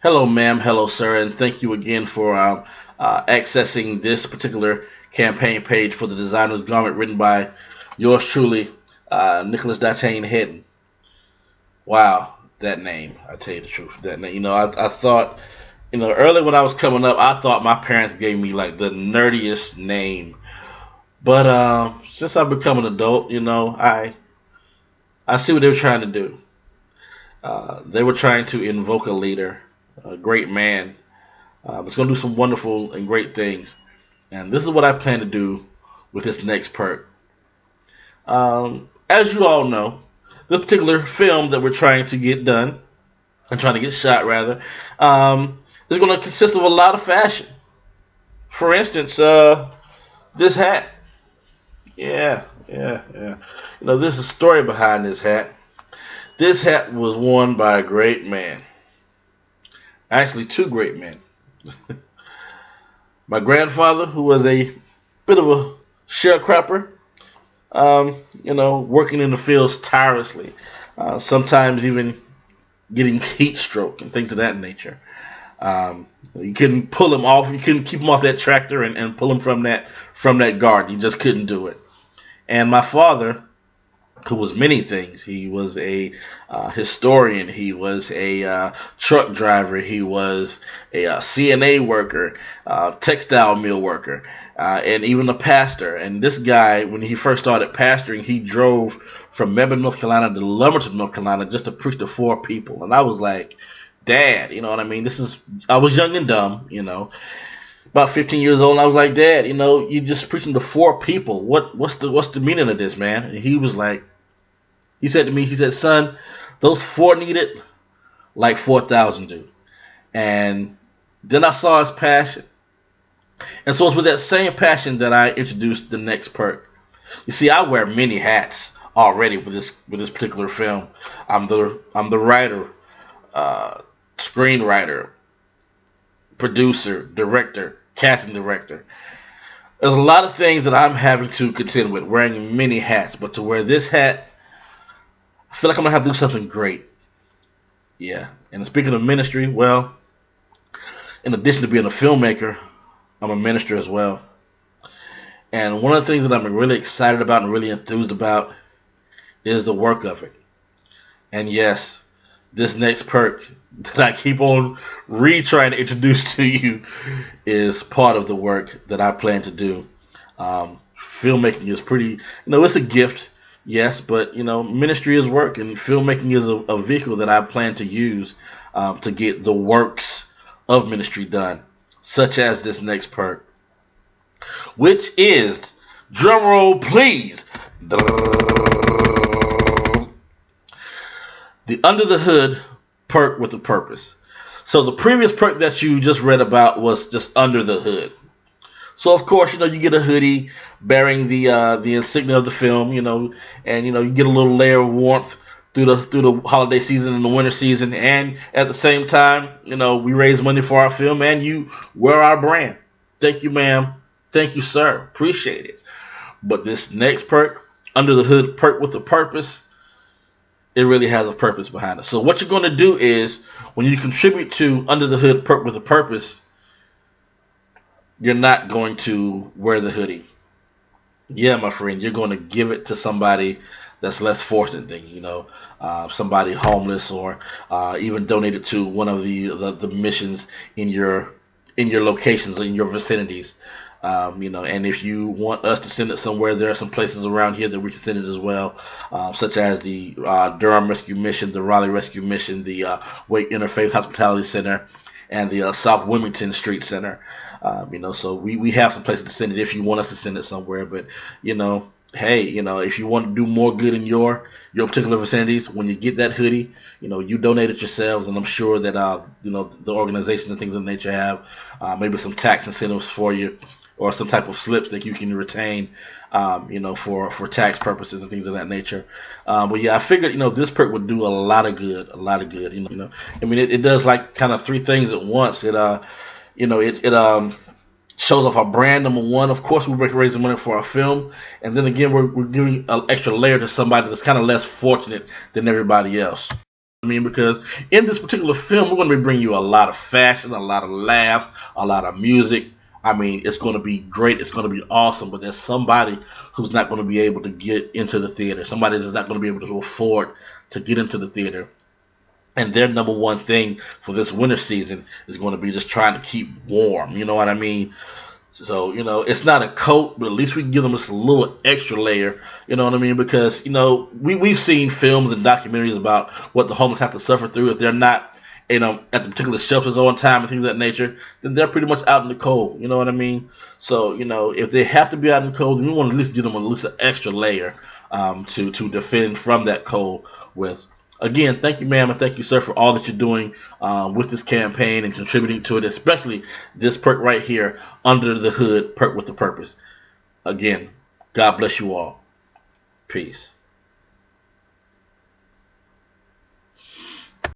Hello, ma'am. Hello, sir. And thank you again for accessing this particular campaign page for the designer's garment written by yours truly, Nicholas Datane Hedden. Wow, that name. I tell you the truth. That name. I thought, early when I was coming up, I thought my parents gave me like the nerdiest name. But since I've become an adult, I see what they were trying to do. They were trying to invoke a leader, a great man, that's going to do some wonderful and great things. And this is what I plan to do with this next perk. As you all know, this particular film that we're trying to get done, and trying to get shot rather, is going to consist of a lot of fashion. For instance, this hat. Yeah. There's a story behind this hat. This hat was worn by a great man. Actually, two great men. My grandfather, who was a bit of a sharecropper, working in the fields tirelessly, sometimes even getting heat stroke and things of that nature. You couldn't pull him off. You couldn't keep him off that tractor and pull him from that garden. You just couldn't do it. And my father, who was many things. He was a historian. He was a truck driver. He was a CNA worker, textile mill worker, and even a pastor. And this guy, when he first started pastoring, he drove from Mebane, North Carolina to Lumberton, North Carolina, just to preach to four people. And I was like, Dad, you know what I mean? I was young and dumb, about 15 years old. And I was like, Dad, you just preaching to four people. What's the meaning of this, man? And he was like, he said to me, he said, son, those four need it like 4,000 do. And then I saw his passion. And so it's with that same passion that I introduced the next perk. You see, I wear many hats already with this particular film. I'm the writer, screenwriter, producer, director, casting director. There's a lot of things that I'm having to contend with, wearing many hats. But to wear this hat, I feel like I'm gonna have to do something great. Yeah. And speaking of ministry, well, in addition to being a filmmaker, I'm a minister as well. And one of the things that I'm really excited about and really enthused about is the work of it. And yes, this next perk that I keep on trying to introduce to you is part of the work that I plan to do. Filmmaking is it's a gift, yes, but ministry is work, and filmmaking is a vehicle that I plan to use to get the works of ministry done, such as this next perk, which is, drumroll please, the Under the Hood perk with a purpose. So the previous perk that you just read about was just under the hood. So of course, you get a hoodie bearing the insignia of the film, and you get a little layer of warmth through the holiday season and the winter season, and at the same time, we raise money for our film, and you wear our brand. Thank you, ma'am. Thank you, sir. Appreciate it. But this next perk, under the hood perk with a purpose, it really has a purpose behind it. So what you're going to do is, when you contribute to under the hood perk with a purpose, you're not going to wear the hoodie. Yeah, my friend, you're going to give it to somebody that's less fortunate than somebody homeless, or even donate it to one of the missions in your locations, in your vicinities. And if you want us to send it somewhere, there are some places around here that we can send it as well, such as the Durham Rescue Mission, the Raleigh Rescue Mission, the Wake Interfaith Hospitality Center, and the South Wilmington Street Center. So we have some places to send it if you want us to send it somewhere. But hey, if you want to do more good in your particular vicinities, when you get that hoodie, you donate it yourselves, and I'm sure that the organizations and things of nature have maybe some tax incentives for you, or some type of slips that you can retain, for tax purposes and things of that nature. But yeah, I figured, this perk would do a lot of good, I mean, it does like kind of three things at once. It shows off our brand, number one. Of course, we're raising money for our film, and then again, we're giving an extra layer to somebody that's kind of less fortunate than everybody else. I mean, because in this particular film, we're going to be bringing you a lot of fashion, a lot of laughs, a lot of music. I mean, it's going to be great. It's going to be awesome. But there's somebody who's not going to be able to get into the theater. Somebody that's not going to be able to afford to get into the theater. And their number one thing for this winter season is going to be just trying to keep warm. You know what I mean? So, it's not a coat, but at least we can give them just a little extra layer. You know what I mean? Because, we've seen films and documentaries about what the homeless have to suffer through if they're not, at the particular shelters on time and things of that nature, then they're pretty much out in the cold. You know what I mean? So, if they have to be out in the cold, then we want to at least give them at least an extra layer to defend from that cold with. Again, thank you, ma'am, and thank you, sir, for all that you're doing with this campaign and contributing to it, especially this perk right here, Under the Hood Perk with the Purpose. Again, God bless you all. Peace.